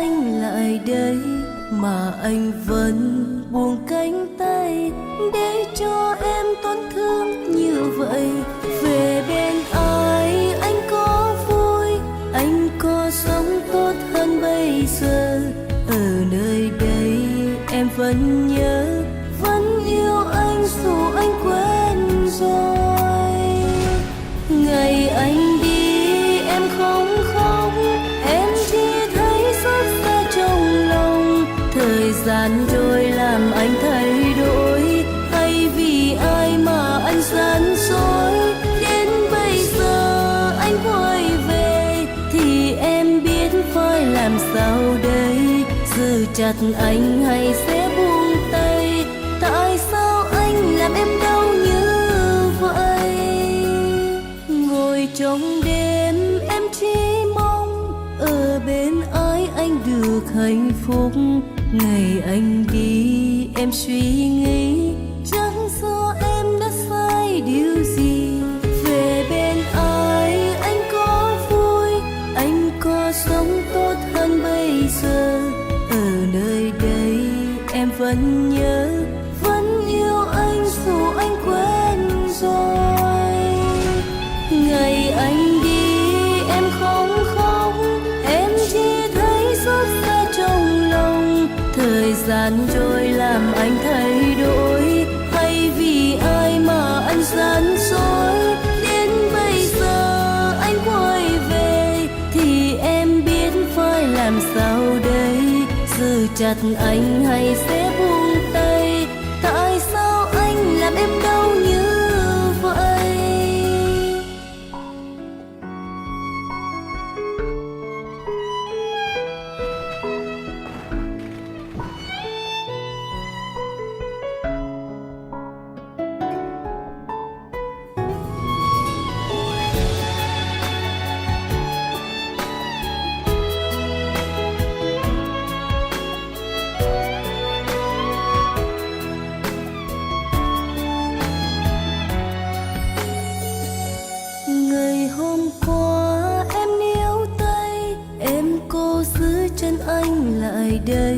anh lại đây mà anh vẫn buông cánh tay để cho em tổn thương như vậy. Về bên ai anh có vui, anh có sống tốt hơn bây giờ. Ở nơi đây em vẫn nhớ, vẫn yêu anh dù anh quên rồi. Ngày anh đi em không khóc, em chỉ thấy xót xa trong lòng. Thời gian trôi làm anh thay đổi, hay vì ai mà anh gian dối. Đến bây giờ anh quay về thì em biết phải làm sao đây. Giữ chặt anh hay sẽ buông tay? Tại sao anh làm em đau như vậy? Ngồi trong đêm em chỉ mong ở bên ai anh được hạnh phúc. Ngày anh đi em suy nghĩ chẳng do em đã sai điều gì. Về bên ai anh có vui, anh có sống tốt hơn bây giờ. Ở nơi đây em vẫn nhớ, vẫn yêu anh dù anh quên rồi. Ngày anh đi em không khóc, em chỉ thấy xót xa trong lòng. Thời gian trôi làm anh thay đổi, hay vì ai mà anh gian dối. Đến bây giờ anh quay về thì em biết phải làm sao đây. Giữ chặt anh hay sẽ buông tay? Tại sao anh làm em đau như vậy? Ngày hôm qua em níu tay, em cố giữ chân anh lại đây.